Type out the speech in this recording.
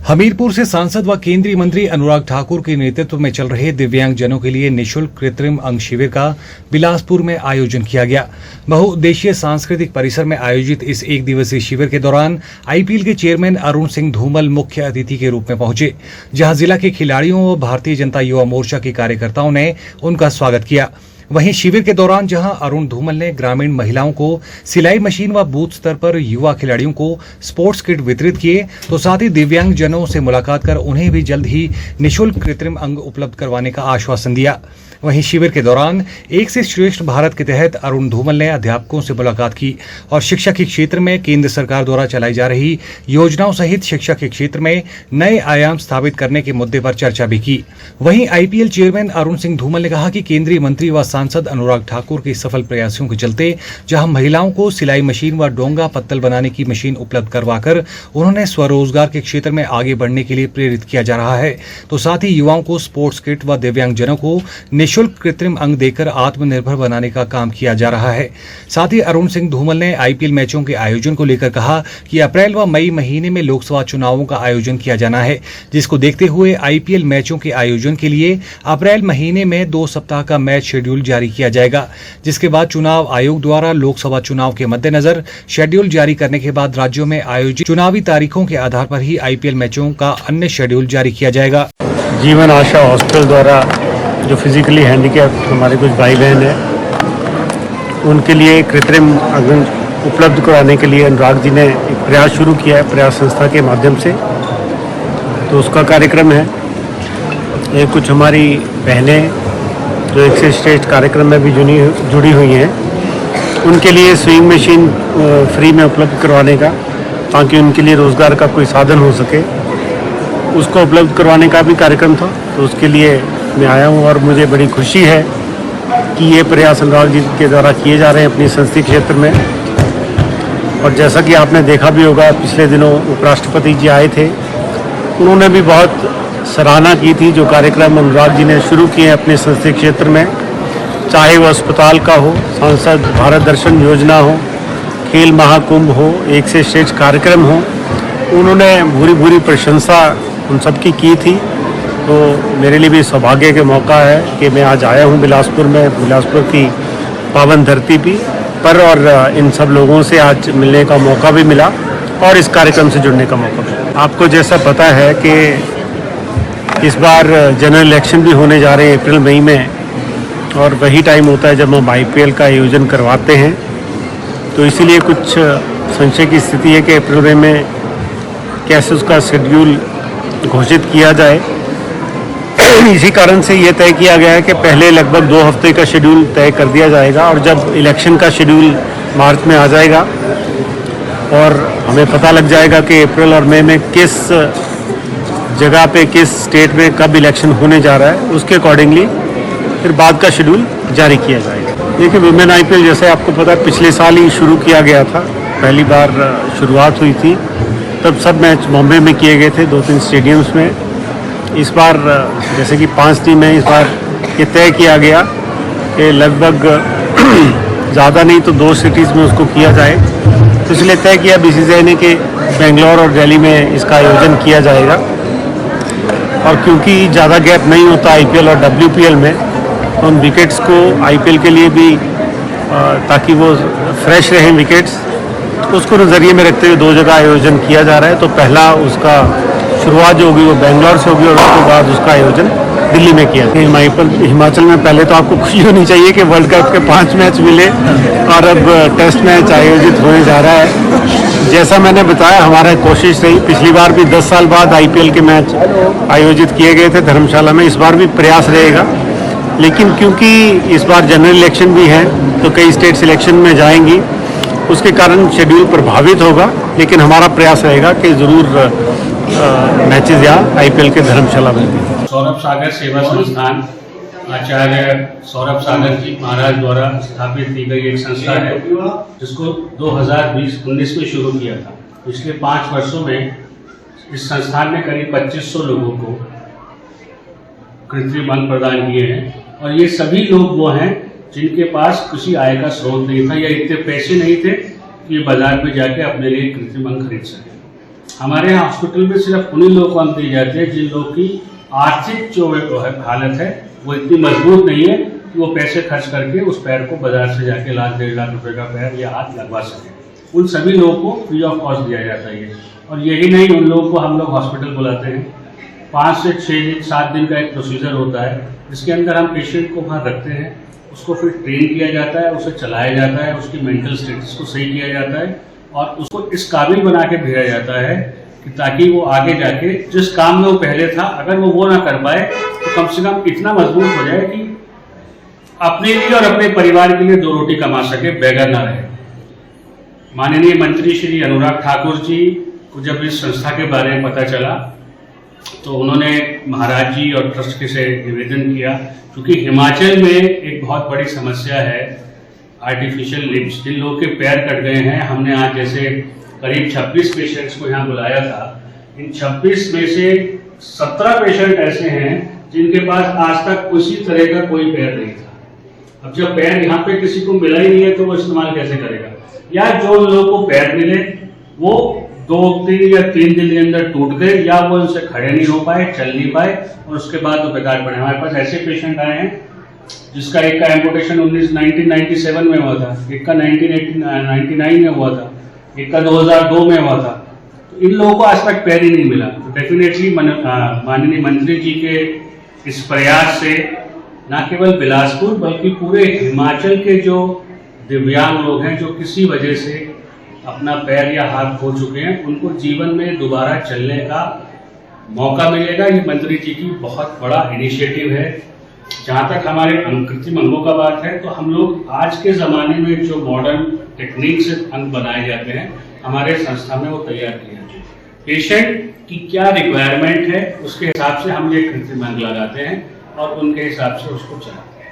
हमीरपुर से सांसद व केंद्रीय मंत्री अनुराग ठाकुर के नेतृत्व में चल रहे दिव्यांगजनों के लिए निःशुल्क कृत्रिम अंग शिविर का बिलासपुर में आयोजन किया गया। बहुउद्देशीय सांस्कृतिक परिसर में आयोजित इस एक दिवसीय शिविर के दौरान आईपीएल के चेयरमैन अरुण सिंह धूमल मुख्य अतिथि के रूप में पहुंचे, जहां जिला के खिलाड़ियों व भारतीय जनता युवा मोर्चा के कार्यकर्ताओं ने उनका स्वागत किया। वहीं शिविर के दौरान जहां अरुण धूमल ने ग्रामीण महिलाओं को सिलाई मशीन व बूथ स्तर पर युवा खिलाड़ियों को स्पोर्ट्स किट वितरित किए, तो साथ ही दिव्यांगजनों से मुलाकात कर उन्हें भी जल्द ही निःशुल्क कृत्रिम अंग उपलब्ध करवाने का आश्वासन दिया। वहीं शिविर के दौरान एक से श्रेष्ठ भारत के तहत अरुण धूमल ने अध्यापकों से मुलाकात की और शिक्षा के क्षेत्र में केंद्र सरकार द्वारा चलाई जा रही योजनाओं सहित शिक्षा के क्षेत्र में नए आयाम स्थापित करने के मुद्दे पर चर्चा भी की। वहीं आईपीएल चेयरमैन अरुण सिंह धूमल ने कहा कि केंद्रीय मंत्री व सांसद अनुराग ठाकुर के सफल प्रयासों के चलते जहां महिलाओं को सिलाई मशीन व डोंगा पत्तल बनाने की मशीन उपलब्ध करवाकर उन्होंने स्वरोजगार के क्षेत्र में आगे बढ़ने के लिए प्रेरित किया जा रहा है, तो साथ ही युवाओं को स्पोर्ट्स किट व दिव्यांगजनों को निःशुल्क कृत्रिम अंग देकर आत्मनिर्भर बनाने का काम किया जा रहा है। साथ ही अरुण सिंह धूमल ने आईपीएल मैचों के आयोजन को लेकर कहा कि अप्रैल व मई महीने में लोकसभा चुनावों का आयोजन किया जाना है, जिसको देखते हुए आईपीएल मैचों के आयोजन के लिए अप्रैल महीने में 2 सप्ताह का मैच शेड्यूल जारी किया जाएगा, जिसके बाद चुनाव आयोग द्वारा लोकसभा चुनाव के मद्देनजर शेड्यूल जारी करने के बाद राज्यों में आयोजित चुनावी तारीखों के आधार पर ही आईपीएल मैचों का अन्य शेड्यूल जारी किया जाएगा। जीवन आशा हॉस्पिटल द्वारा जो फिजिकली हैंडीकैप हमारे कुछ भाई बहन हैं, उनके लिए कृत्रिम अंग उपलब्ध कराने के लिए अनुराग जी ने एक प्रयास शुरू किया है प्रयास संस्था के माध्यम से। तो उसका कार्यक्रम है। ये कुछ हमारी बहनें जो एक से श्रेष्ठ कार्यक्रम में भी जुड़ी हुई हैं, उनके लिए स्विंग मशीन फ्री में उपलब्ध करवाने का, ताकि उनके लिए रोज़गार का कोई साधन हो सके, उसको उपलब्ध करवाने का भी कार्यक्रम था। तो उसके लिए मैं आया हूँ और मुझे बड़ी खुशी है कि ये प्रयास अनुराग जी के द्वारा किए जा रहे हैं अपनी संसदीय क्षेत्र में। और जैसा कि आपने देखा भी होगा, पिछले दिनों उपराष्ट्रपति जी आए थे, उन्होंने भी बहुत सराहना की थी जो कार्यक्रम अनुराग जी ने शुरू किए हैं अपने संसदीय क्षेत्र में, चाहे वो अस्पताल का हो, सांसद भारत दर्शन योजना हो, खेल महाकुंभ हो, एक से श्रेष्ठ कार्यक्रम हो, उन्होंने भूरी प्रशंसा उन सबकी की थी। तो मेरे लिए भी सौभाग्य का मौका है कि मैं आज आया हूँ बिलासपुर में, बिलासपुर की पावन धरती पर, और इन सब लोगों से आज मिलने का मौका भी मिला और इस कार्यक्रम से जुड़ने का मौका मिला। आपको जैसा पता है कि इस बार जनरल इलेक्शन भी होने जा रहे हैं अप्रैल मई में, और वही टाइम होता है जब हम आईपीएल का आयोजन करवाते हैं। तो इसीलिए कुछ संशय की स्थिति है कि अप्रैल मई में कैसे उसका शेड्यूल घोषित किया जाए। इसी कारण से ये तय किया गया है कि पहले लगभग 2 हफ्ते का शेड्यूल तय कर दिया जाएगा, और जब इलेक्शन का शेड्यूल मार्च में आ जाएगा और हमें पता लग जाएगा कि अप्रैल और मई में किस जगह पे, किस स्टेट में कब इलेक्शन होने जा रहा है, उसके अकॉर्डिंगली फिर बाद का शेड्यूल जारी किया जाएगा। देखिए, वुमेन आईपीएल जैसे आपको पता है पिछले साल ही शुरू किया गया था, पहली बार शुरुआत हुई थी, तब सब मैच बॉम्बे में किए गए थे 2-3 स्टेडियम्स में। इस बार जैसे कि 5 टीम है, इस बार ये तय किया गया कि लगभग ज़्यादा नहीं तो 2 सिटीज़ में उसको किया जाए। तो इसलिए तय किया बीसीसीआई ने कि बेंगलोर और दिल्ली में इसका आयोजन किया जाएगा। और क्योंकि ज़्यादा गैप नहीं होता आईपीएल और डब्ल्यूपीएल में, तो उन विकेट्स को आईपीएल के लिए भी ताकि वो फ्रेश रहें विकेट्स, उसको नज़रिए में रखते हुए 2 जगह आयोजन किया जा रहा है। तो पहला उसका शुरुआत जो होगी वो बेंगलोर से होगी और उसके बाद उसका आयोजन दिल्ली में किया जाएगा। हिमाचल में पहले तो आपको खुशी होनी चाहिए कि वर्ल्ड कप के 5 मैच मिले और अब टेस्ट मैच आयोजित होने जा रहा है। जैसा मैंने बताया, हमारा कोशिश रही, पिछली बार भी 10 साल बाद आईपीएल के मैच आयोजित किए गए थे धर्मशाला में, इस बार भी प्रयास रहेगा। लेकिन क्योंकि इस बार जनरल इलेक्शन भी है तो कई स्टेट सिलेक्शन में जाएंगी, उसके कारण शेड्यूल प्रभावित होगा, लेकिन हमारा प्रयास रहेगा कि ज़रूर मैचेस यहाँ आईपीएल के धर्मशाला में भी। सौरभ सागर सेवा संस्थान आचार्य सौरभ सागर जी महाराज द्वारा स्थापित की गई एक संस्था है, जिसको 2020-19 में शुरू किया था। पिछले 5 वर्षों में इस संस्थान ने करीब 2500 लोगों को कृत्रिम अंग प्रदान किए हैं, और ये सभी लोग वो हैं जिनके पास किसी आय का स्रोत नहीं था या इतने पैसे नहीं थे कि बाजार में जाके अपने लिए कृत्रिम अंग खरीद सके। हमारे यहाँ हॉस्पिटल में सिर्फ उन्हीं लोगों को अंक दी जाती है जिन लोगों की आर्थिक जो हालत है वो इतनी मजबूत नहीं है कि वो पैसे खर्च करके उस पैर को बाजार से जाके 1,00,000-1.5 लाख रुपए का पैर या हाथ लगवा सके। उन सभी लोगों को फ्री ऑफ कॉस्ट दिया जाता है। और यही नहीं, उन लोगों को हम लोग हॉस्पिटल बुलाते हैं। 5 से 6-7 दिन का एक प्रोसीजर होता है जिसके अंदर हम पेशेंट को वहाँ रखते हैं, उसको फिर ट्रेन किया जाता है, उसे चलाया जाता है, उसकी मेंटल स्टेटस को सही किया जाता है और उसको इस काबिल बना के भेजा जाता है कि ताकि वो आगे जाके जिस काम में वो पहले था, अगर वो ना कर पाए तो कम से कम इतना मजबूत हो जाए कि अपने लिए और अपने परिवार के लिए 2 रोटी कमा सके, बेघर ना रहे। माननीय मंत्री श्री अनुराग ठाकुर जी को जब इस संस्था के बारे में पता चला तो उन्होंने महाराज जी और ट्रस्ट के से निवेदन किया, क्योंकि हिमाचल में एक बहुत बड़ी समस्या है आर्टिफिशियल लिम्स। जिन लोगों के पैर कट गए हैं, हमने आज जैसे करीब 26 पेशेंट्स को यहाँ बुलाया था। इन 26 में से 17 पेशेंट ऐसे हैं जिनके पास आज तक किसी तरह का कोई पैर नहीं था। अब जब पैर यहाँ पे किसी को मिला ही नहीं है तो वो इस्तेमाल कैसे करेगा? या जो लोगों को पैर मिले वो 2-3 या 3 दिन के अंदर टूट गए, या वो उनसे खड़े नहीं हो पाए, चल नहीं पाए और उसके बाद वो बेकार पड़े। हमारे पास ऐसे पेशेंट आए हैं जिसका एक का एम्पुटेशन 1997 में हुआ था, एक का 1999 में हुआ था, एक का 2002 में हुआ था। तो इन लोगों को आज तक पैर ही नहीं मिला। तो डेफिनेटली माननीय मंत्री जी के इस प्रयास से न केवल बिलासपुर बल्कि पूरे हिमाचल के जो दिव्यांग लोग हैं जो किसी वजह से अपना पैर या हाथ खो चुके हैं, उनको जीवन में दोबारा चलने का मौका मिलेगा। ये मंत्री जी की बहुत बड़ा इनिशिएटिव है। जहाँ तक हमारे कृत्रिम अंगों का बात है तो हम लोग आज के ज़माने में जो मॉडर्न टेक्निक से अंग बनाए जाते हैं, हमारे संस्था में वो तैयार किए जाते हैं। पेशेंट की क्या रिक्वायरमेंट है उसके हिसाब से हम ये कृत्रिम अंग लगाते हैं और उनके हिसाब से उसको चलाते हैं।